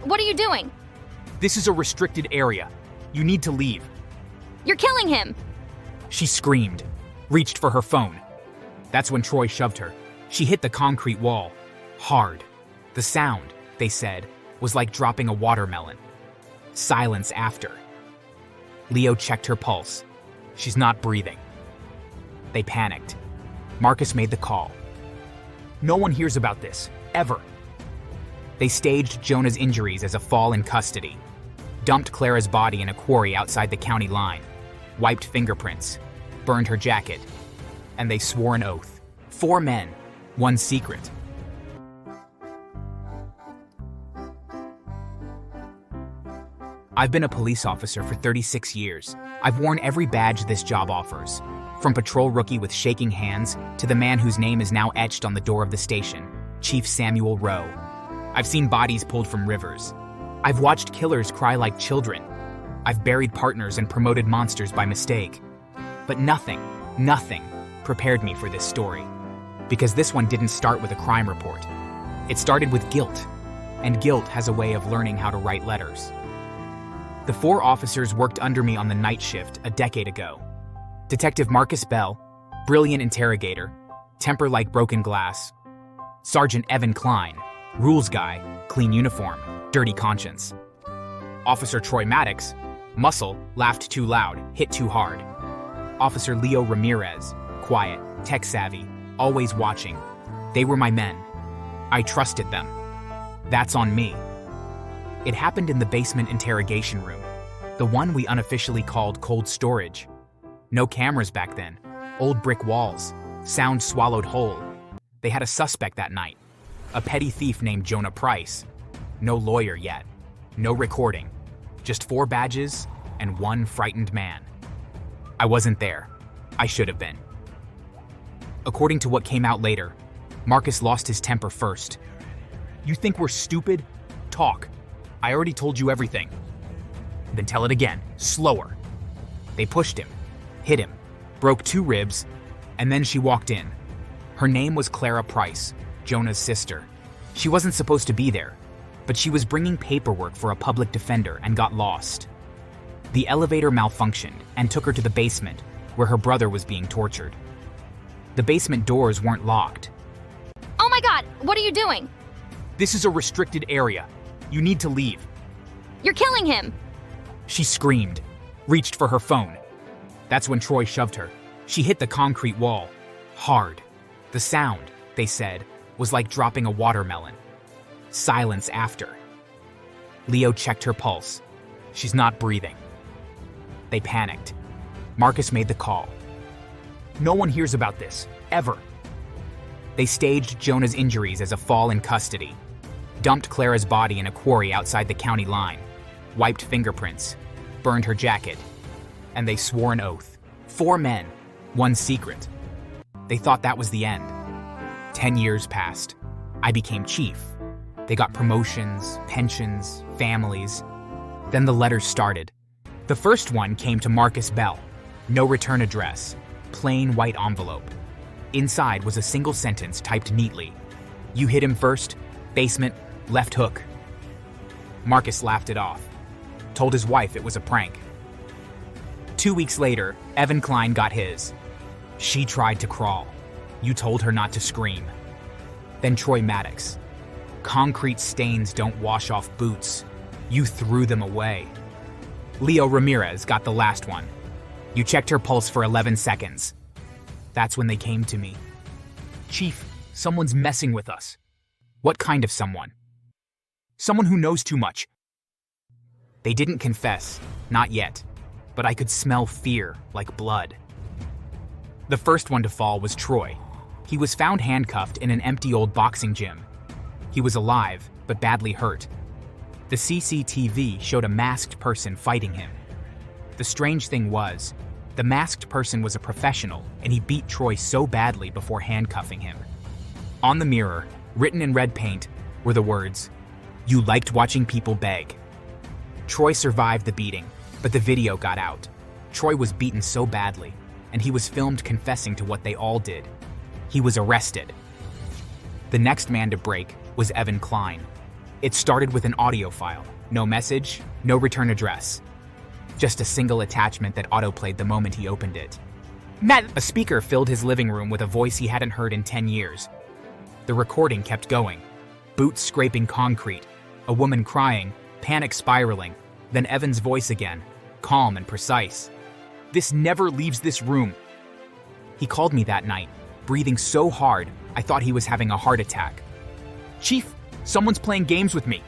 What are you doing? This is a restricted area. You need to leave. You're killing him! She screamed, reached for her phone. That's when Troy shoved her. She hit the concrete wall. Hard. The sound, they said, was like dropping a watermelon. Silence after. Leo checked her pulse. She's not breathing. They panicked. Marcus made the call. No one hears about this, ever. They staged Jonah's injuries as a fall in custody, dumped Clara's body in a quarry outside the county line, wiped fingerprints, burned her jacket, and they swore an oath. 4 men, 1 secret. I've been a police officer for 36 years. I've worn every badge this job offers, from patrol rookie with shaking hands to the man whose name is now etched on the door of the station, Chief Samuel Rowe. I've seen bodies pulled from rivers. I've watched killers cry like children. I've buried partners and promoted monsters by mistake. But nothing prepared me for this story. Because this one didn't start with a crime report. It started with guilt. And guilt has a way of learning how to write letters. The 4 officers worked under me on the night shift a decade ago. Detective Marcus Bell, brilliant interrogator, temper like broken glass. Sergeant Evan Klein, rules guy, clean uniform, dirty conscience. Officer Troy Maddox, muscle, laughed too loud, hit too hard. Officer Leo Ramirez, quiet, tech savvy, always watching. They were my men. I trusted them. That's on me. It happened in the basement interrogation room, the one we unofficially called cold storage. No cameras back then, old brick walls, sound swallowed whole. They had a suspect that night, a petty thief named Jonah Price. No lawyer yet, no recording, just 4 badges and 1 frightened man. I wasn't there. I should have been. According to what came out later, Marcus lost his temper first. You think we're stupid? Talk. I already told you everything. Then tell it again, slower. They pushed him, hit him, broke 2 ribs, and then she walked in. Her name was Clara Price, Jonah's sister. She wasn't supposed to be there, but she was bringing paperwork for a public defender and got lost. The elevator malfunctioned and took her to the basement, where her brother was being tortured. The basement doors weren't locked. Oh my God, what are you doing? This is a restricted area. You need to leave. You're killing him! She screamed, reached for her phone. That's when Troy shoved her. She hit the concrete wall. Hard. The sound, they said, was like dropping a watermelon. Silence after. Leo checked her pulse. She's not breathing. They panicked. Marcus made the call. No one hears about this, ever. They staged Jonah's injuries as a fall in custody, dumped Clara's body in a quarry outside the county line, wiped fingerprints, burned her jacket, and they swore an oath. 4 men, 1 secret. They thought that was the end. 10 years passed. I became chief. They got promotions, pensions, families. Then the letters started. The first one came to Marcus Bell. No return address. Plain white envelope. Inside was a single sentence typed neatly. You hit him first, basement, left hook. Marcus laughed it off. Told his wife it was a prank. 2 weeks later, Evan Klein got his. She tried to crawl. You told her not to scream. Then Troy Maddox. Concrete stains don't wash off boots. You threw them away. Leo Ramirez got the last one. You checked her pulse for 11 seconds. That's when they came to me. Chief, someone's messing with us. What kind of someone? Someone who knows too much. They didn't confess, not yet, but I could smell fear like blood. The first one to fall was Troy. He was found handcuffed in an empty old boxing gym. He was alive, but badly hurt. The CCTV showed a masked person fighting him. The strange thing was, the masked person was a professional, and he beat Troy so badly before handcuffing him. On the mirror, written in red paint, were the words, "You liked watching people beg." Troy survived the beating, but the video got out. Troy was beaten so badly, and he was filmed confessing to what they all did. He was arrested. The next man to break was Evan Klein. It started with an audio file. No message, no return address. Just a single attachment that autoplayed the moment he opened it. A speaker filled his living room with a voice he hadn't heard in 10 years. The recording kept going. Boots scraping concrete, a woman crying, panic spiraling, then Evan's voice again, calm and precise. "This never leaves this room." He called me that night, breathing so hard I thought he was having a heart attack. "Chief, someone's playing games with me."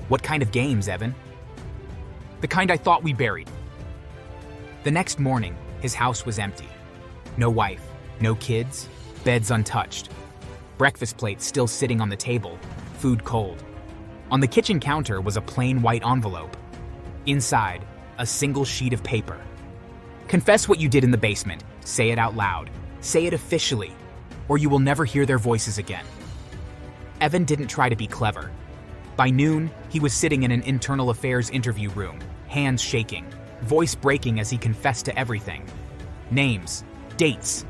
"What kind of games, Evan?" "The kind I thought we buried." The next morning, his house was empty. No wife, no kids, beds untouched. Breakfast plates still sitting on the table, food cold. On the kitchen counter was a plain white envelope. Inside, a single sheet of paper. "Confess what you did in the basement. Say it out loud. Say it officially, or you will never hear their voices again." Evan didn't try to be clever. By noon, he was sitting in an internal affairs interview room, hands shaking, voice breaking as he confessed to everything. Names, dates,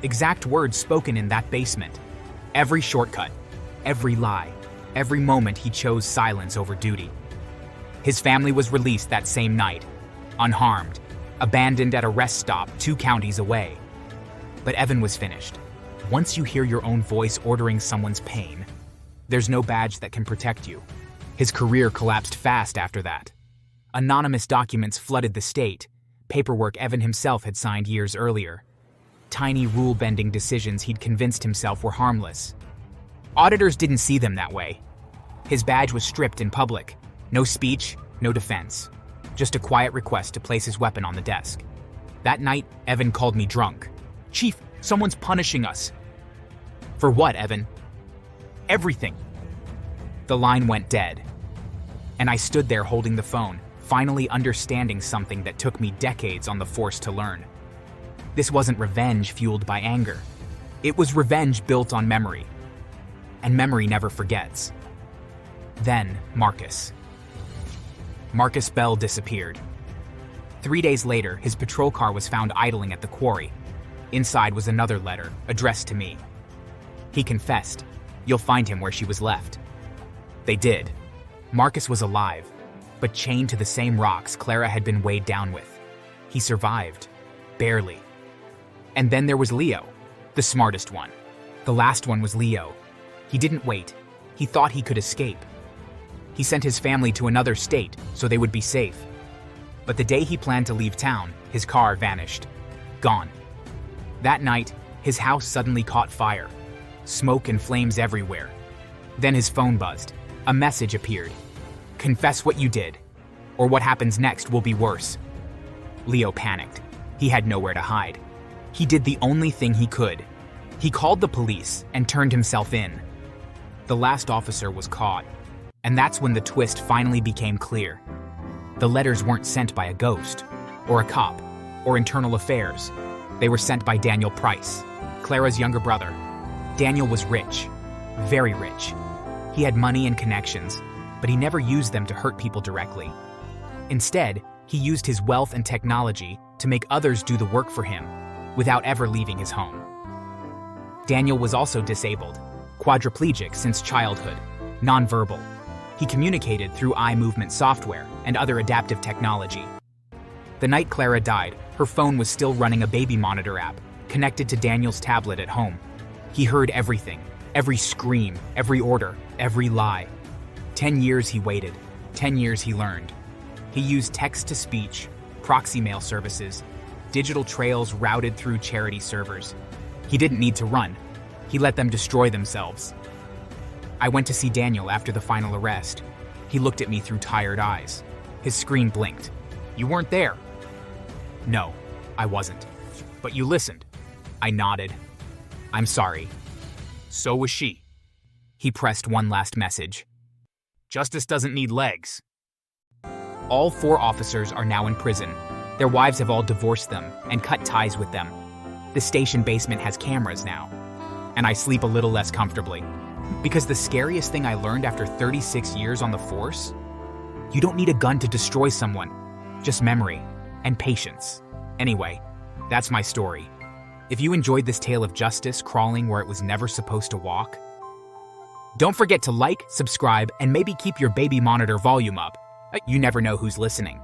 exact words spoken in that basement. Every shortcut, every lie, every moment he chose silence over duty. His family was released that same night, unharmed, abandoned at a rest stop 2 counties away. But Evan was finished. Once you hear your own voice ordering someone's pain, there's no badge that can protect you. His career collapsed fast after that. Anonymous documents flooded the state, paperwork Evan himself had signed years earlier. Tiny rule-bending decisions he'd convinced himself were harmless. Auditors didn't see them that way. His badge was stripped in public. No speech, no defense. Just a quiet request to place his weapon on the desk. That night, Evan called me drunk. "Chief, someone's punishing us." "For what, Evan?" "Everything." The line went dead. And I stood there holding the phone, finally understanding something that took me decades on the force to learn. This wasn't revenge fueled by anger. It was revenge built on memory. And memory never forgets. Then, Marcus Bell disappeared. 3 days later, his patrol car was found idling at the quarry. Inside was another letter, addressed to me. He confessed. "You'll find him where she was left." They did. Marcus was alive, but chained to the same rocks Clara had been weighed down with. He survived. Barely. And then there was Leo, the smartest one. The last one was Leo. He didn't wait. He thought he could escape. He sent his family to another state so they would be safe. But the day he planned to leave town, his car vanished. Gone. That night, his house suddenly caught fire. Smoke and flames everywhere. Then his phone buzzed. A message appeared. "Confess what you did, or what happens next will be worse." Leo panicked. He had nowhere to hide. He did the only thing he could. He called the police and turned himself in. The last officer was caught, and that's when the twist finally became clear. The letters weren't sent by a ghost, or a cop, or internal affairs. They were sent by Daniel Price, Clara's younger brother. Daniel was rich, very rich. He had money and connections, but he never used them to hurt people directly. Instead, he used his wealth and technology to make others do the work for him, without ever leaving his home. Daniel was also disabled, quadriplegic since childhood, nonverbal. He communicated through eye movement software and other adaptive technology. The night Clara died, her phone was still running a baby monitor app, connected to Daniel's tablet at home. He heard everything, every scream, every order, every lie. 10 years he waited, 10 years he learned. He used text-to-speech, proxy mail services, digital trails routed through charity servers. He didn't need to run. He let them destroy themselves. I went to see Daniel after the final arrest. He looked at me through tired eyes. His screen blinked. "You weren't there." "No, I wasn't. But you listened." I nodded. "I'm sorry." "So was she." He pressed one last message. "Justice doesn't need legs." All 4 officers are now in prison. Their wives have all divorced them and cut ties with them. The station basement has cameras now. And I sleep a little less comfortably. Because the scariest thing I learned after 36 years on the force? You don't need a gun to destroy someone. Just memory and patience. Anyway, that's my story. If you enjoyed this tale of justice crawling where it was never supposed to walk, Don't forget to like, subscribe, and maybe keep your baby monitor volume up. You never know who's listening.